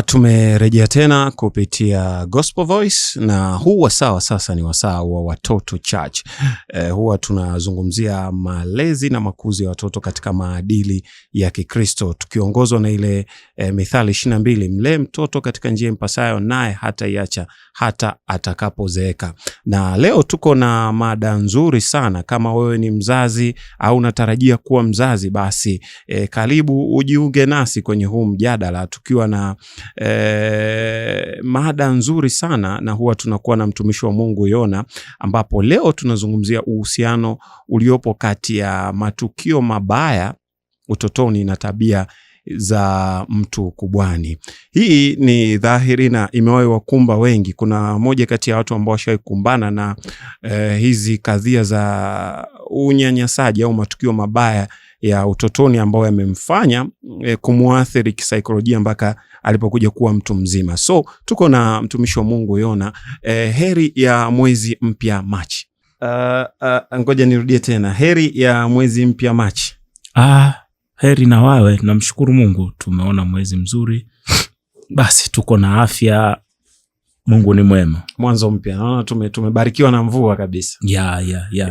Tumerejea tena kupitia Gospel Voice, na huu wasaa sasa ni wasaa wa Watoto Church. Huwa tunazungumzia malezi na makuzi ya watoto katika maadili ya Kikristo, tukiongozwa na ile Mithali 22, mlee mtoto katika njia impasayo, naye hataiacha hata atakapozeeka. Na leo tuko na mada nzuri sana. Kama wewe ni mzazi au unatarajia kuwa mzazi, basi karibu ujiunge nasi kwenye huu mjadala, tukiwa na mada nzuri sana, na huwa tunakuwa na mtumishi wa Mungu Yona, ambapo leo tunazungumzia uhusiano uliopo kati ya matukio mabaya utotoni na tabia za mtu kubwani. Hii ni dhahiri na imewahi wakumba wengi. Kuna moja kati ya watu ambao washawahi kukumbana na hizi kadhia za unyanyasaji au matukio mabaya ya utotoni ambao yamemfanya kumuathiri kisaikolojia mpaka alipokuja kuwa mtu mzima. So tuko na mtumishi wa Mungu Yona. Heri ya mwezi mpya Machi. Ngoja nirudie tena. Heri ya mwezi mpya Machi. Heri na wawe, namshukuru Mungu tumeona mwezi mzuri. Basi tuko na afya, Mungu ni mwema. Mwanzo mpya. Naona tumebarikiwa na mvua kabisa.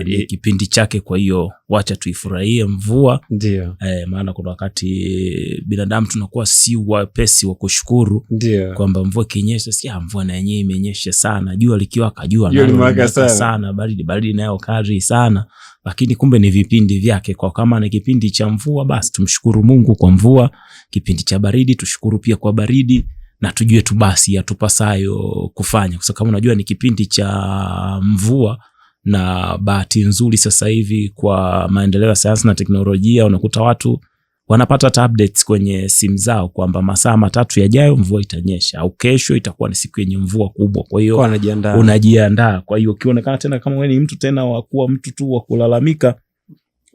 Ni kipindi chake, kwa hiyo wacha tuifurahie mvua. Ndio. Maana kuna wakati binadamu tunakuwa si wepesi wa kushukuru kwamba mvua kinyesha, si mvua na yenyewe imenyesha sana, jua likiwaka jua sana, baridi nayo kali sana, lakini kumbe ni vipindi vyake. Kwa kama ni kipindi cha mvua, basi tumshukuru Mungu kwa mvua. Kipindi cha baridi tushukuru pia kwa baridi, na tujue tu basi yatupasayo kufanya. Kwa sababu kama unajua ni kipindi cha mvua, na bahati nzuri sasa hivi kwa maendeleo ya sayansi na teknolojia, unakuta watu wanapata updates kwenye simu zao kwamba masaa 3 yajayo mvua itanyesha, au kesho itakuwa ni siku yenye mvua kubwa. Kwa hiyo unajiandaa. Kwa hiyo ukionekana tena kama wewe ni mtu tena wa kuwa mtu tu wa kulalamika,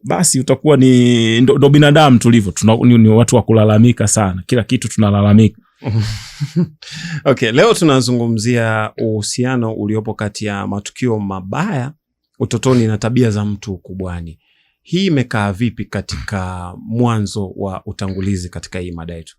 basi utakuwa ni ndo binadamu tulivyo. Ni watu wa kulalamika sana, kila kitu tunalalamika. Okay, leo tunazungumzia uhusiano uliopo kati ya matukio mabaya utotoni na tabia za mtu kubwani. Hii imekaa vipi katika mwanzo wa utangulizi katika hii mada yetu?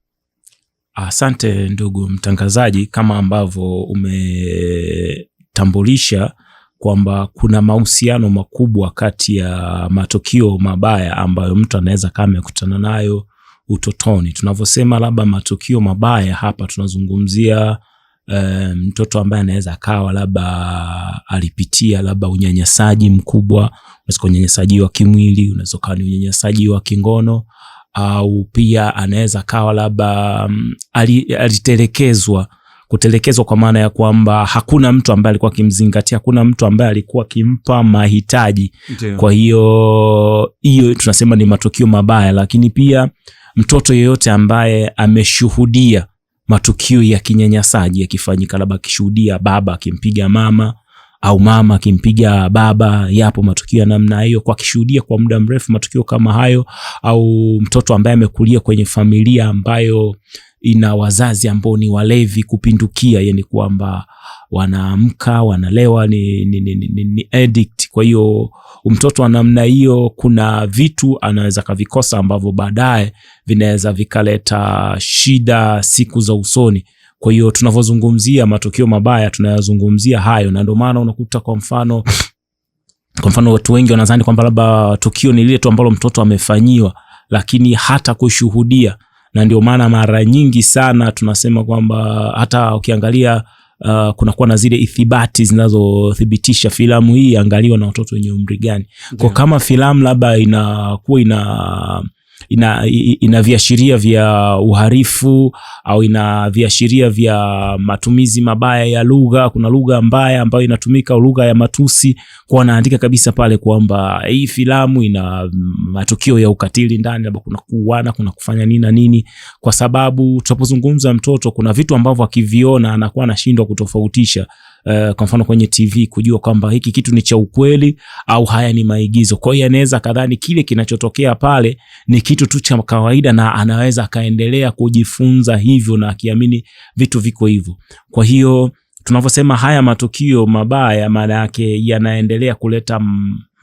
Asante ndugu mtangazaji, kama ambavyo umetambulisha kwamba kuna mahusiano makubwa kati ya matukio mabaya ambayo mtu anaweza kama kukutana nayo utotoni. Tunavyosema labda matukio mabaya hapa, tunazungumzia mtoto ambaye anaweza kawa labda alipitia labda unyanyasaji mkubwa. Unaweza unyanyasaji wa kimwili, unaweza kawa ni unyanyasaji wa kingono, au pia anaweza kawa labda alitelekezwa. Kutelekezwa kwa maana ya kwamba hakuna mtu ambaye alikuwa kimzingatia, hakuna mtu ambaye alikuwa kimpa mahitaji. Kwa hiyo tunasema ni matukio mabaya. Lakini pia mtoto yeyote ambaye ameshuhudia matukio ya kinyanyasaji yakifanyika, labda akishuhudia baba akimpiga mama au mama akimpiga baba, yapo matukio ya namna hiyo, kwa kishuhudia kwa muda mrefu matukio kama hayo, au mtoto ambaye amekulia kwenye familia ambayo ina wazazi ambao ni walevi kupindukia, yani kwamba wanaamka wanalewa, ni addict. Kwa hiyo mtoto wa namna hiyo, kuna vitu anaweza kavikosa ambavyo baadaye vinaweza vikaleta shida siku za usoni. Kwa hiyo tunavyozungumzia matukio mabaya tunayazungumzia hayo, na ndio maana unakuta kwa mfano watu wengi wanadhani kwamba labda tukio ni lile tu ambalo mtoto amefanyiwa, lakini hata kushuhudia. Na ndio maana mara nyingi sana tunasema kwamba hata ukiangalia kunakuwa na zile ithibati zinazothibitisha filamu hii angaliwa na watoto wenye umri gani. Kwa kama filamu labda inakuwa ina viashiria vya uharifu, au ina viashiria vya matumizi mabaya ya lugha, kuna lugha mbaya ambayo inatumika, lugha ya matusi, kwa wanaandika kabisa pale kwamba hii filamu ina matukio ya ukatili ndani, labda kuna kuuana, kuna kufanya nini na nini. Kwa sababu tunapozungumza mtoto, kuna vitu ambavyo akiviona anakuwa anashindwa kutofautisha. Kwa mfano kwenye TV, kujua kwamba hiki kitu ni cha ukweli au haya ni maigizo. Kwa hiyo anaweza kadhani kile kinachotokea pale ni kitu tu cha kawaida, na anaweza kaendelea kujifunza hivyo na akiamini vitu viko hivyo. Kwa hiyo tunavyosema haya matukio mabaya, maana yake yanaendelea kuleta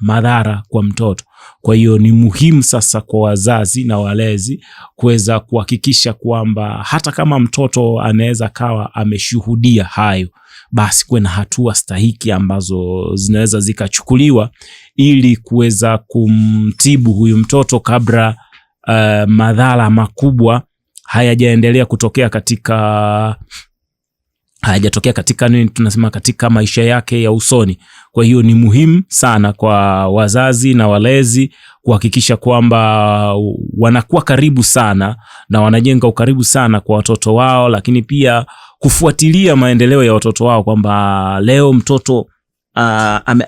madhara kwa mtoto. Kwa hiyo ni muhimu sasa kwa wazazi na walezi kuweza kuhakikisha kwamba hata kama mtoto anaweza kawa ameshuhudia hayo, basi kuwe na hatua stahiki ambazo zinaweza zikachukuliwa ili kuweza kumtibu huyu mtoto kabla madhara makubwa hayajaendelea kutokea hayajatokea katika nini tunasema katika maisha yake ya usoni. Kwa hiyo ni muhimu sana kwa wazazi na walezi kuhakikisha kwamba wanakuwa karibu sana na wanajenga ukaribu sana kwa watoto wao, lakini pia kufuatilia maendeleo ya watoto wao kwamba leo mtoto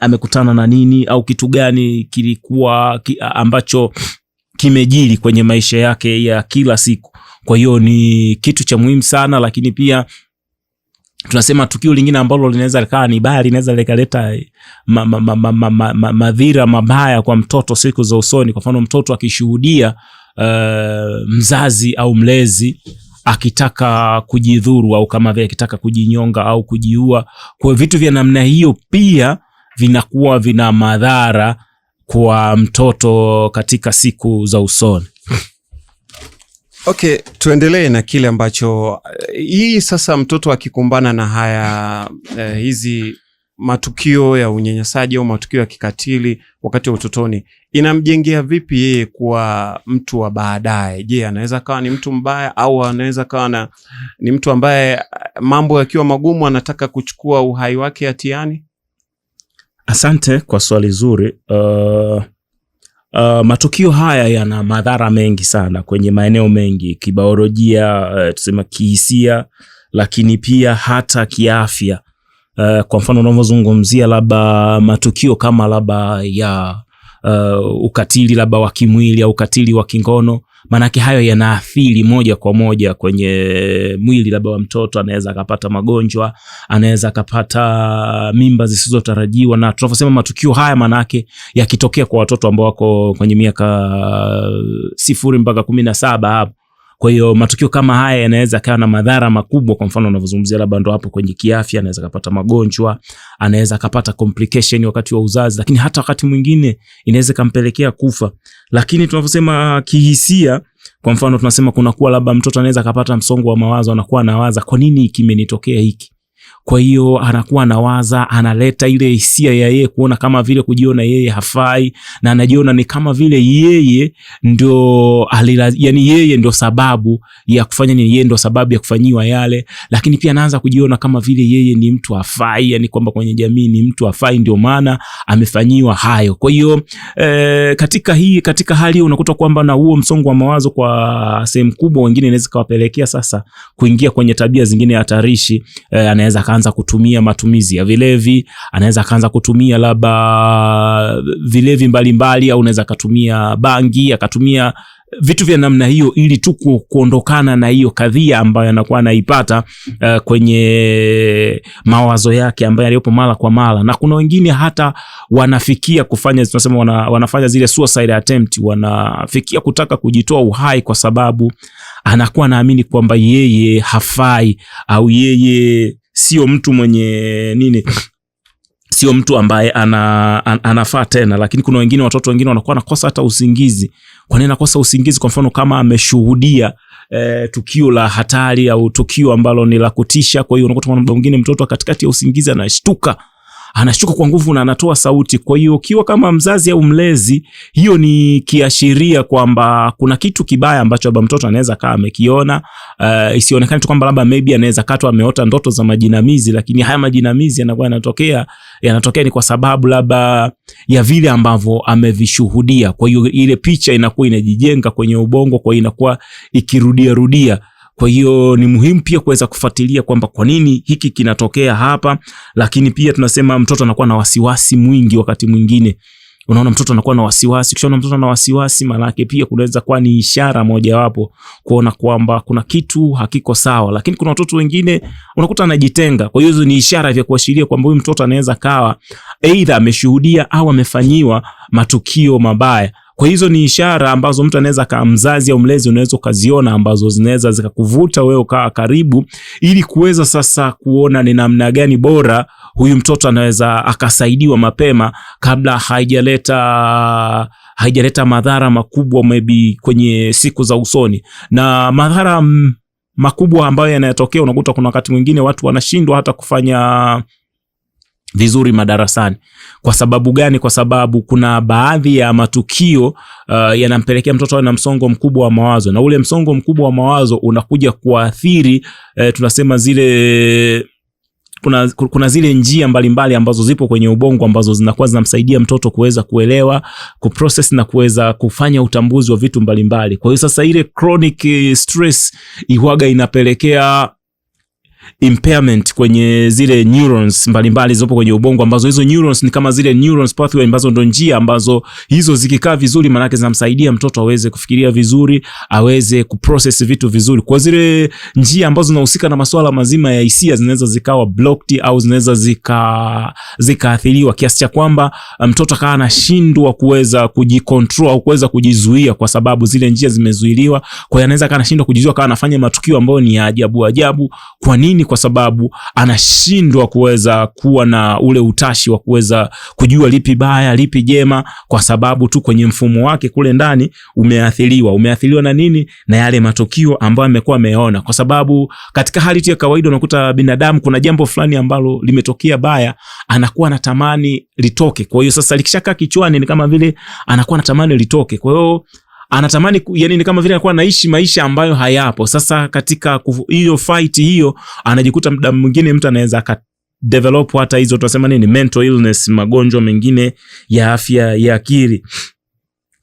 amekutana na nini au kitu gani kilikuwa ambacho kimejiri kwenye maisha yake ya kila siku. Kwa hiyo ni kitu cha muhimu sana, lakini pia tunasema tukio lingine ambalo linaweza likawa ni baya, linaweza likaleta madhira mabaya kwa mtoto siku za usoni. Kwa mfano mtoto akishuhudia mzazi au mlezi akitaka kujidhuru au kama vile akitaka kujinyonga au kujiua. Kwa vitu vya namna hiyo pia vinakuwa vina madhara kwa mtoto katika siku za usoni. Okay, tuendelee na kile ambacho hii sasa mtoto akikumbana na haya hizi matukio ya unyanyasaji au matukio ya kikatili wakati wa utotoni, inamjengea vipi yeye kuwa mtu wa baadaye? Je, anaweza kawa ni mtu mbaya au anaweza kawa ni mtu ambaye mambo yakiwa magumu anataka kuchukua uhai wake hatiani? Asante kwa swali zuri. Matukio haya yana madhara mengi sana kwenye maeneo mengi, kibiolojia, tuseme kihisia, lakini pia hata kiafya. Kwa mfano unavyozungumzia labda matukio kama labda ya ukatili labda wa kimwili au ukatili wa kingono, manake hayo yanaathiri moja kwa moja kwenye mwili labda wa mtoto. Anaweza akapata magonjwa, anaweza akapata mimba zisizotarajiwa, na tunaposema matukio haya manake yakitokea kwa watoto ambao wako kwenye miaka 0 mpaka 17 hapo. Kwa hiyo matukio kama haya yanaweza kawa na madhara makubwa. Kwa mfano unavyozungumzia labda ndo hapo kwenye kiafya, anaweza kupata magonjwa, anaweza kupata complication wakati wa uzazi, lakini hata wakati mwingine inaweza kumpelekea kufa. Lakini tunavyosema kihisia, kwa mfano tunasema kuna kuwa labda mtoto anaweza kupata msongo wa mawazo, anakuwa anawaza kwa nini kimenitokea hiki. Kwa hiyo anakuwa anawaza, analeta ile hisia ya yeye kuona kama vile kujiona yeye hafai, na anajiona ni kama vile yeye ndio yani yeye ndio sababu ya kufanya nini, yeye ndio sababu ya kufanyiwa yale. Lakini pia anaanza kujiona kama vile yeye ni mtu hafai, yani kwamba kwenye jamii ni mtu hafai ndio maana amefanyiwa hayo. Kwa hiyo katika hali hiyo unakuta kwamba na huo msongo wa mawazo kwa sehemu kubwa wengine inaweza kawapelekea sasa kuingia kwenye tabia zingine hatarishi. Anaweza kaanza kutumia matumizi ya vilevi, anaweza kaanza kutumia labda vilevi mbalimbali, au anaweza katumia bangi, akatumia vitu vya namna hiyo ili tu kuondokana na hiyo kadhia ambayo anakuwa anaipata kwenye mawazo yake ambayo yaliyopo mara kwa mara. Na kuna wengine hata wanafikia kufanya, tunasema wanafanya zile suicide attempt, wanafikia kutaka kujitoa uhai kwa sababu anakuwa naamini kwamba yeye hafai au yeye sio mtu mwenye nini, sio mtu ambaye anafaa tena. Lakini kuna wengine, watoto wengine wanakuwa nakosa hata usingizi. Kwa nini nakosa usingizi? Kwa mfano kama ameshuhudia tukio la hatari au tukio ambalo ni la kutisha. Kwa hiyo unakuta muda mwingine mtoto katikati ya usingizi anashtuka kwa nguvu na anatoa sauti. Kwa hiyo ukiwa kama mzazi au mlezi, hiyo ni kiashiria kwamba kuna kitu kibaya ambacho baba mtoto anaweza kaa amekiona. Isionekane tu kwamba labda maybe anaweza katwa ameota ndoto za majinamizi, lakini haya majinamizi yanakuwa yanatokea ni kwa sababu labda ya vile ambavyo amevishuhudia. Kwa hiyo ile picha inakuwa inajijenga kwenye ubongo, kwa hiyo inakuwa ikirudia. Kwa hiyo ni muhimu pia kuweza kufuatilia kwamba kwa nini hiki kinatokea hapa. Lakini pia tunasema mtoto anakuwa na wasiwasi mwingi. Wakati mwingine unaona mtoto anakuwa na wasiwasi. Kisha mtoto ana wasiwasi, maana yake pia kunaweza kuwa ni ishara mojawapo kuona kwamba kuna kitu hakiko sawa. Lakini kuna watoto wengine unakuta anajitenga. Kwa hiyo hizo ni ishara vya kuashiria kwamba huyu mtoto anaweza kawa aidha ameshuhudia au amefanyiwa matukio mabaya. Kwa hizo ni ishara ambazo mtu anaweza kama mzazi au mlezi unaweza kuziona, ambazo zinaweza zikakuvuta wewe ukaa karibu, ili kuweza sasa kuona ni namna gani bora huyu mtoto anaweza akasaidiwa mapema kabla haijaleta madhara makubwa maybe kwenye siku za usoni. Na madhara makubwa ambayo yanayotokea, unakuta kuna wakati mwingine watu wanashindwa hata kufanya vizuri madarasani. Kwa sababu gani? Kwa sababu kuna baadhi ya matukio yanampelekea mtoto awe na msongo mkubwa wa mawazo, na ule msongo mkubwa wa mawazo unakuja kuathiri tunasema zile kuna zile njia mbalimbali ambazo zipo kwenye ubongo ambazo zinakuwa zinamsaidia mtoto kuweza kuelewa, kuprocess na kuweza kufanya utambuzi wa vitu mbalimbali. Kwa hiyo sasa ile chronic stress ihuaga inapelekea impairment kwenye zile neurons mbalimbali zipo kwenye ubongo, ambazo hizo neurons ni kama zile neurons pathway ambazo ndo njia ambazo hizo zikikaa vizuri manake zinamsaidia mtoto aweze kufikiria vizuri, aweze kuprocess vitu vizuri. Kwa zile njia ambazo zinahusika na masuala mazima ya hisia zinaweza zikawa blocked au zinaweza zikaathiriwa kiasi cha kwamba mtoto akawa anashindwa kuweza kujicontrol au kuweza kujizuia, kwa sababu zile njia zimezuiliwa. Kwa hiyo anaweza kana anashindwa kujizuia, kana anafanya matukio ambayo ni ajabu. Kwa nini? Kwa sababu anashindwa kuweza kuwa na ule utashi wa kuweza kujua lipi baya lipi jema, kwa sababu tu kwenye mfumo wake kule ndani umeathiriwa na nini? Na yale matukio ambayo amekuwa ameona. Kwa sababu katika hali ya kawaida unakuta binadamu kuna jambo fulani ambalo limetokea baya, anakuwa anatamani litoke. Kwa hiyo sasa likishakaa kichwani ni kama vile anakuwa anatamani litoke. Kwa hiyo anatamani, yani ni kama vile anakuwa anaishi maisha ambayo hayapo. Sasa katika hiyo fight hiyo anajikuta muda mwingine mtu anaweza develop hata hizo tunasema nini, mental illness, magonjwa mengine ya afya ya akili.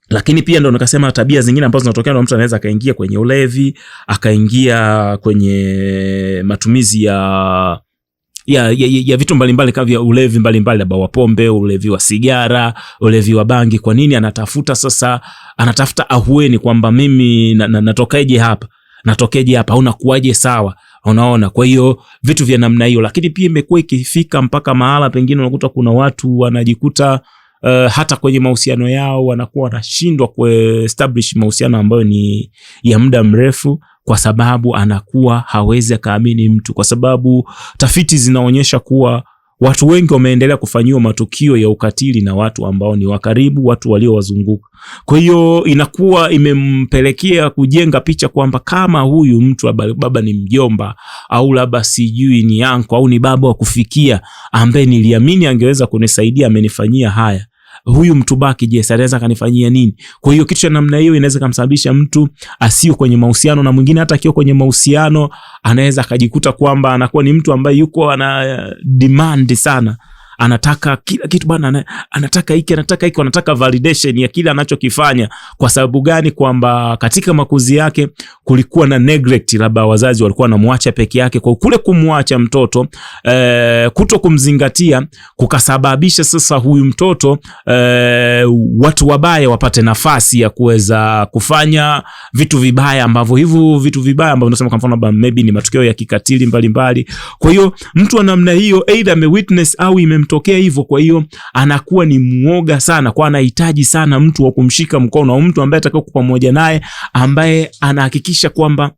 Lakini pia ndo nikasema tabia zingine ambazo zinatokea na mtu anaweza akaingia kwenye ulevi, akaingia kwenye matumizi ya vitu mbalimbali kama vya ulevi mbalimbali, labda wa pombe, ulevi wa sigara, ulevi wa bangi. Kwa nini? Anatafuta ahueni kwamba mimi natokeje hapa au nakuaje sawa, unaona. Kwa hiyo vitu vya namna hiyo. Lakini pia imekuwa ikifika mpaka mahala pengine unakuta kuna watu wanajikuta hata kwenye mahusiano yao wanakuwa wanashindwa kuestablish mahusiano ambayo ni ya muda mrefu, kwa sababu anakuwa hawezi akaamini mtu, kwa sababu tafiti zinaonyesha kuwa watu wengi wameendelea kufanyiwa matukio ya ukatili na watu ambao ni wakaribu, watu waliowazunguka. Kwa hiyo inakuwa imempelekea kujenga picha kwamba kama huyu mtu baba ni mjomba au labda sijui ni anko au ni baba wa kufikia ambaye niliamini angeweza kunisaidia, amenifanyia haya, huyu mtu baki je, anaweza kanifanyia nini? Kwa hiyo kitu cha namna hiyo inaweza kumsababisha mtu asiwe kwenye mahusiano, na mwingine hata akiwa kwenye mahusiano anaweza akajikuta kwamba anakuwa ni mtu ambaye yuko ana demand sana, anataka kila kitu bwana, anataka hiki, anataka validation ya kile anachokifanya. Kwa sababu gani? Kwamba katika makuzi yake kulikuwa na neglect, labda wazazi walikuwa wanamwacha peke yake. Kwa kule kumwacha mtoto kuto kumzingatia kukasababisha sasa huyu mtoto watu wabaya wapate nafasi ya kuweza kufanya vitu vibaya, ambavyo tunasema kwa mfano maybe ni matukio ya kikatili mbalimbali. Kwa hiyo mtu wa namna hiyo either amewitness au imemtokea hivyo, kwa hiyo anakuwa ni muoga sana, kwa anahitaji sana mtu wa kumshika mkono au mtu ambaye atakao pamoja naye, ambaye anahakikisha kwamba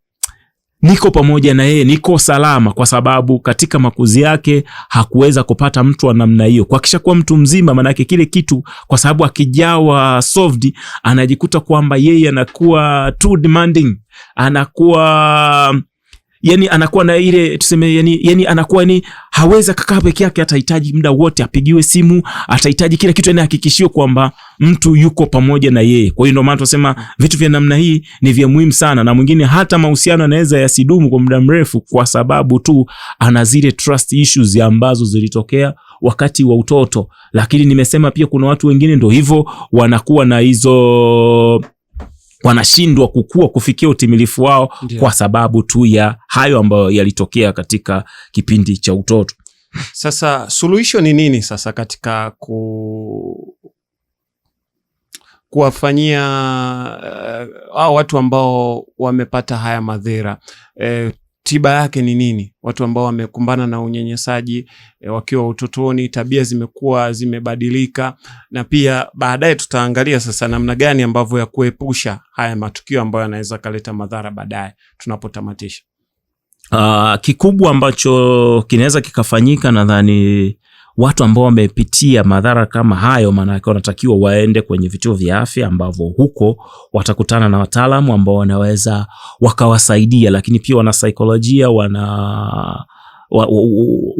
niko pamoja na yeye, niko salama, kwa sababu katika makuzi yake hakuweza kupata mtu wa namna hiyo. Kwa kisha kuwa mtu mzima, maana yake kile kitu, kwa sababu akijawa solved, anajikuta kwamba yeye anakuwa too demanding, anakuwa na ile tuseme yani anakuwa ni hawezi kukaa peke yake, atahitaji muda wote apigiwe simu, atahitaji kila kitu hakikishiwe kwamba mtu yuko pamoja na yeye. Kwa hiyo ndio maana tunasema vitu vya namna hii ni vya muhimu sana, na mwingine hata mahusiano yanaweza yasidumu kwa muda mrefu kwa sababu tu ana zile trust issues ambazo zilitokea wakati wa utoto. Lakini nimesema pia kuna watu wengine ndio hivyo wanakuwa na hizo, wanashindwa kukua kufikia utimilifu wao. Ndiyo. Kwa sababu tu ya hayo ambayo yalitokea katika kipindi cha utoto. Sasa suluhisho ni nini sasa katika kuwafanyia watu ambao wamepata haya madhara? tiba yake ni nini? Watu ambao wamekumbana na unyanyasaji wakiwa utotoni, tabia zimekuwa zimebadilika, na pia baadaye tutaangalia sasa namna gani ambavyo ya kuepusha haya matukio ambayo yanaweza kaleta madhara baadaye tunapotamatisha. Kikubwa ambacho kinaweza kikafanyika, nadhani watu ambao wamepitia madhara kama hayo, maana yake wanatakiwa waende kwenye vituo vya afya, ambavyo huko watakutana na wataalamu ambao wanaweza wakawasaidia, lakini pia wana saikolojia,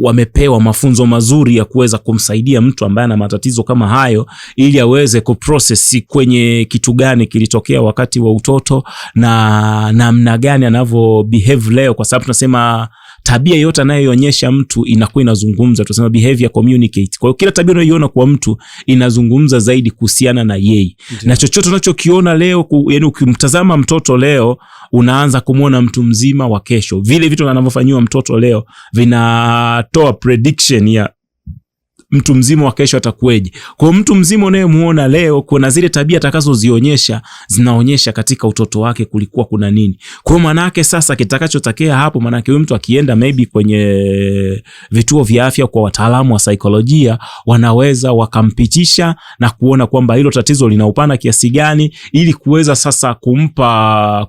wamepewa mafunzo mazuri ya kuweza kumsaidia mtu ambaye ana matatizo kama hayo, ili aweze kuprocess kwenye kitu gani kilitokea wakati wa utoto na namna gani anavyo behave leo, kwa sababu tunasema tabia yote anayoonyesha mtu inakuwa inazungumza, tunasema behavior communicate. Kwa hiyo kila tabia unayoiona kwa mtu inazungumza zaidi kuhusiana na yeye. Na chochote unachokiona leo, yani ukimtazama mtoto leo, unaanza kumuona mtu mzima wa kesho. Vile vitu anavyofanywa mtoto leo vinatoa prediction ya mtu mzima wa kesho atakueje. Kwa mtu mzima unayemuona leo, kuna zile tabia atakazozionyesha zinaonyesha katika utoto wake kulikuwa kuna nini. Kwa maana yake sasa kitakachotokea hapo, maana yake huyu mtu akienda maybe kwenye vituo vya afya kwa wataalamu wa saikolojia, wanaweza wakampitisha na kuona kwamba hilo tatizo lina upana kiasi gani, ili kuweza sasa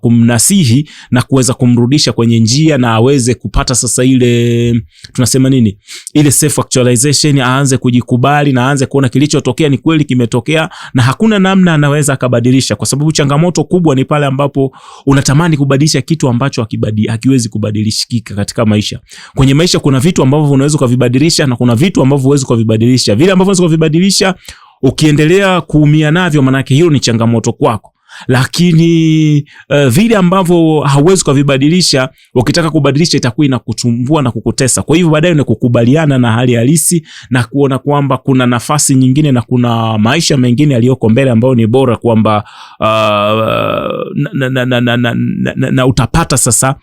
kumnasihi na kuweza kumrudisha kwenye njia, na aweze kupata sasa ile tunasema nini, ile self actualization, aanze kujikubali na aanze kuona kilichotokea ni kweli kimetokea na hakuna namna anaweza akabadilisha. Kwa sababu changamoto kubwa ni pale ambapo unatamani kubadilisha kitu ambacho hakiwezi kubadilishika katika maisha. Kwenye maisha kuna vitu ambavyo unaweza kuvibadilisha na kuna vitu ambavyo huwezi kuvibadilisha. Vile ambavyo unaweza kuvibadilisha, ukiendelea kuumia navyo, maana yake hiyo ni changamoto kwako. Lakini vile ambavyo hauwezi kuvibadilisha, ukitaka kubadilisha itakuwa inakutumbua na kukutesa. Kwa hivyo baadaye ni kukubaliana na hali halisi na kuona kwamba kuna nafasi nyingine na kuna maisha mengine yaliyoko mbele ambayo ni bora, kwamba na utapata sasa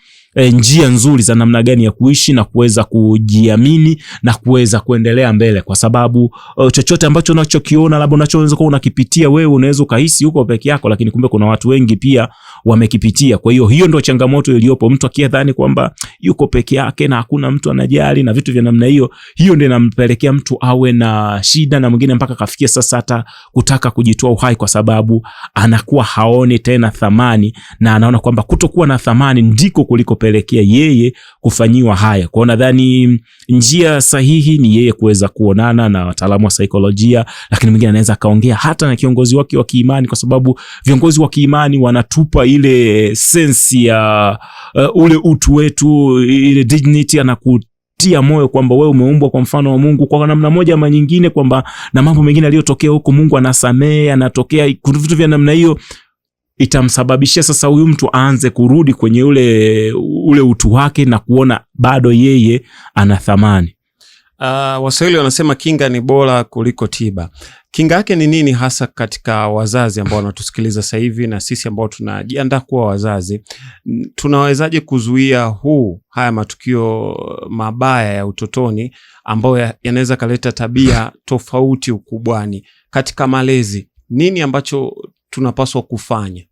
njia nzuri za namna gani ya kuishi na kuweza kujiamini na kuweza kuendelea mbele. Kwa sababu chochote ambacho unachokiona, labda unachoweza kuwa unakipitia wewe, unaweza ukahisi uko peke yako, lakini kumbe kuna watu wengi pia wamekipitia. Kwa hiyo ndio changamoto iliyopo. Mtu akidhani kwamba yuko peke yake na hakuna mtu anajali na vitu vya namna hiyo ndio inampelekea mtu awe na shida, na mwingine mpaka kafikia sasa hata kutaka kujitoa uhai, kwa sababu anakuwa haoni tena thamani na anaona kwamba kutokuwa na thamani ndiko kuliko pelekea yeye kufanyiwa haya. Kwa nadhani njia sahihi ni yeye kuweza kuonana na wataalamu wa saikolojia, lakini mwingine anaweza kaongea hata na kiongozi wake wa kiimani, kwa sababu viongozi wa kiimani wanatupa ile sense ya ule utu wetu, ile dignity, anakutia moyo kwamba wewe umeumbwa kwa mfano wa Mungu kwa namna moja ama nyingine, kwamba na mambo mengine yaliyotokea huko Mungu anasamehe, anatokea vitu vya namna hiyo. Itamsababishia sasa huyu mtu aanze kurudi kwenye ule utu wake na kuona bado yeye ana thamani. Waswahili wanasema kinga ni bora kuliko tiba. Kinga yake ni nini hasa katika wazazi ambao wanatusikiliza sasa hivi na sisi ambao tunajiandaa kuwa wazazi? Tunawezaje kuzuia haya matukio mabaya ya utotoni ambayo yanaweza kaleta tabia tofauti ukubwani? Katika malezi, nini ambacho tunapaswa kufanya?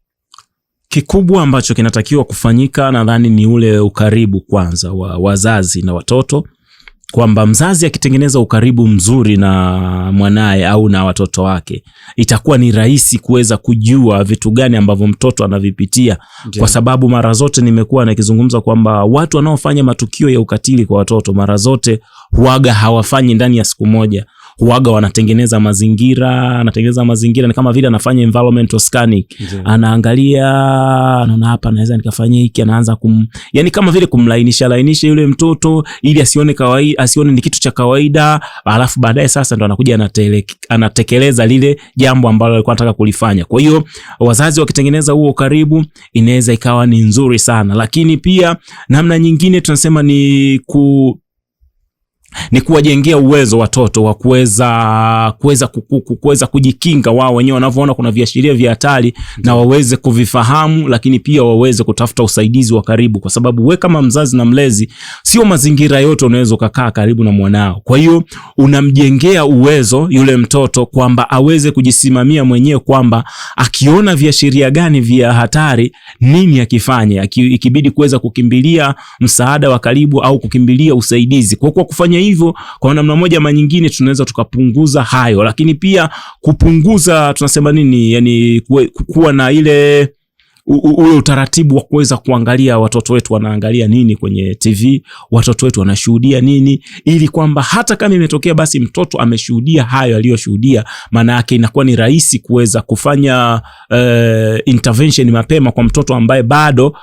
Kikubwa ambacho kinatakiwa kufanyika, nadhani ni ule ukaribu kwanza wa wazazi na watoto, kwamba mzazi akitengeneza ukaribu mzuri na mwanae au na watoto wake, itakuwa ni rahisi kuweza kujua vitu gani ambavyo mtoto anavipitia. Kwa sababu mara zote nimekuwa nikizungumza kwamba watu wanaofanya matukio ya ukatili kwa watoto mara zote huaga hawafanyi ndani ya siku moja. Huaga wanatengeneza mazingira ni kama vile anafanya environmental scanning. Anaangalia, anaona hapa naweza nikafanya hiki, anaanza yani kama vile kumlainisha yule mtoto ili asione ni kitu cha kawaida, alafu baadaye sasa ndo anakuja anatekeleza lile jambo ambalo alikuwa anataka kulifanya. Kwa hiyo wazazi wakitengeneza huo karibu, inaweza ikawa ni nzuri sana. Lakini pia namna nyingine tunasema ni ni kuwajengea uwezo watoto wa kuweza kujikinga wao wenyewe wanavyoona kuna viashiria vya hatari, na waweze kuvifahamu, lakini pia waweze kutafuta usaidizi wa karibu, kwa sababu we kama mzazi na mlezi sio mazingira yote unaweza kukaa karibu na mwanao. Kwa hiyo unamjengea uwezo yule mtoto kwamba aweze kujisimamia mwenyewe, kwamba akiona viashiria gani vya hatari nini akifanye, ikibidi kuweza kukimbilia msaada wa karibu au kukimbilia usaidizi. Kwa kufanya hivyo kwa namna moja ama nyingine tunaweza tukapunguza hayo, lakini pia kupunguza tunasema nini, yani kuwa na ile ule utaratibu wa kuweza kuangalia watoto wetu wanaangalia nini kwenye TV, watoto wetu wanashuhudia nini, ili kwamba hata kama imetokea basi mtoto ameshuhudia hayo aliyoshuhudia, maana yake inakuwa ni rahisi kuweza kufanya intervention mapema kwa mtoto ambaye bado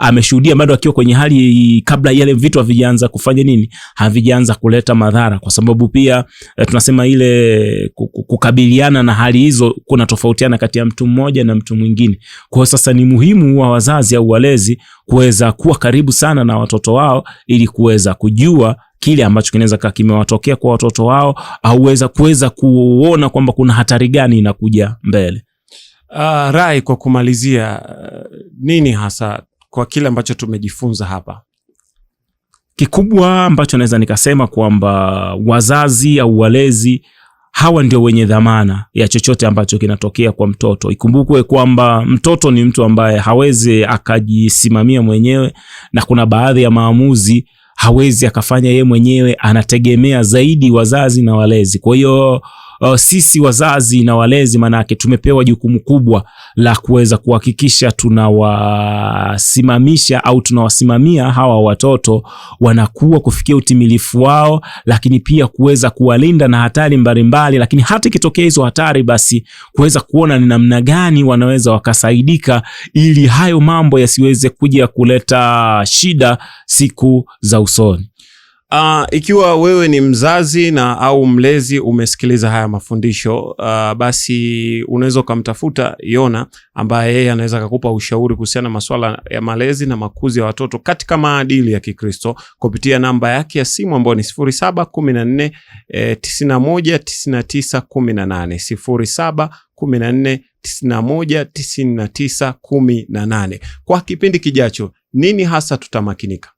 ameshuhudia, bado akiwa kwenye hali kabla yale vitu havijaanza kufanya nini, havijaanza kuleta madhara, kwa sababu pia tunasema ile kukabiliana na hali hizo kuna tofautiana kati ya mtu mmoja na mtu mwingine. Kwa sasa ni muhimu wa wazazi au walezi kuweza kuwa karibu sana na watoto wao, ili kuweza kujua kile ambacho kinaweza kimewatokea kwa watoto wao, au kuweza kuona kwamba kuna hatari gani inakuja mbele. Rai, kwa kumalizia, nini hasa kwa kile ambacho tumejifunza hapa? Kikubwa ambacho naweza nikasema kwamba wazazi au walezi hawa ndio wenye dhamana ya chochote ambacho kinatokea kwa mtoto. Ikumbukwe kwamba mtoto ni mtu ambaye hawezi akajisimamia mwenyewe, na kuna baadhi ya maamuzi hawezi akafanya yeye mwenyewe, anategemea zaidi wazazi na walezi. Kwa hiyo sisi wazazi na walezi manake tumepewa jukumu kubwa la kuweza kuhakikisha tunawasimamisha au tunawasimamia hawa watoto wanakuwa kufikia utimilifu wao, lakini pia kuweza kuwalinda na hatari mbalimbali, lakini hata ikitokea hizo hatari basi kuweza kuona ni namna gani wanaweza wakasaidika, ili hayo mambo yasiweze kuja kuleta shida siku za usoni. Ikiwa wewe ni mzazi na au mlezi umesikiliza haya mafundisho, basi unaweza kumtafuta Yona ambaye yeye anaweza kukupa ushauri kuhusiana na masuala ya malezi na makuzi ya watoto katika maadili ya Kikristo kupitia namba yake ya simu ambayo ni 0714 91 99 18 0714 91 99 18. Kwa kipindi kijacho nini hasa tutamakinika?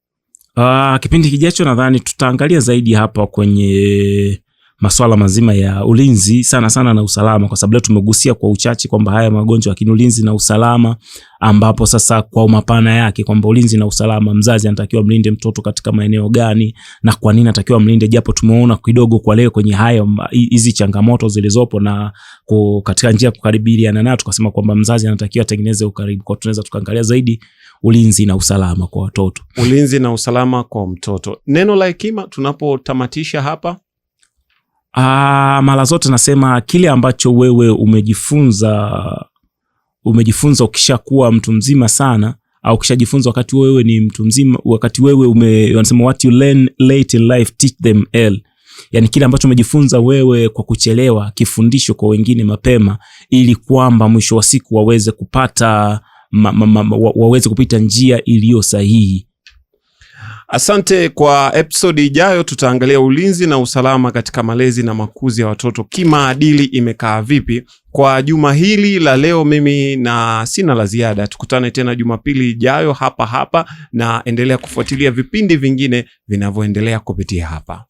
Kipindi kijacho nadhani tutaangalia zaidi hapa kwenye masuala mazima ya ulinzi sana sana na usalama, kwa sababu leo tumegusia kwa uchache kwamba haya magonjwa ya ulinzi na usalama, ambapo sasa kwa mapana yake kwamba ulinzi na usalama, mzazi anatakiwa mlinde mtoto katika maeneo gani na kwa nini anatakiwa mlinde, japo tumeona kidogo kwa leo kwenye haya hizi changamoto zilizopo na katika njia kukaribiana nayo tukasema kwamba mzazi anatakiwa atengeneze ukaribu. Kwa tunaweza tukaangalia zaidi ulinzi na usalama kwa watoto. Ulinzi na usalama kwa mtoto. Neno la hekima tunapotamatisha hapa? Mara zote nasema kile ambacho wewe umejifunza ukishakuwa mtu mzima sana, au ukishajifunza wakati wewe ni mtu mzima, wakati wewe wanasema what you learn late in life teach them early. Yani kile ambacho umejifunza wewe kwa kuchelewa kifundisho kwa wengine mapema, ili kwamba mwisho wa siku waweze kupata waweze kupita njia iliyo sahihi. Asante. Kwa episode ijayo tutaangalia ulinzi na usalama katika malezi na makuzi ya watoto kimaadili imekaa vipi. Kwa juma hili la leo mimi na sina la ziada. Tukutane tena Jumapili ijayo hapa, na endelea kufuatilia vipindi vingine vinavyoendelea kupitia hapa.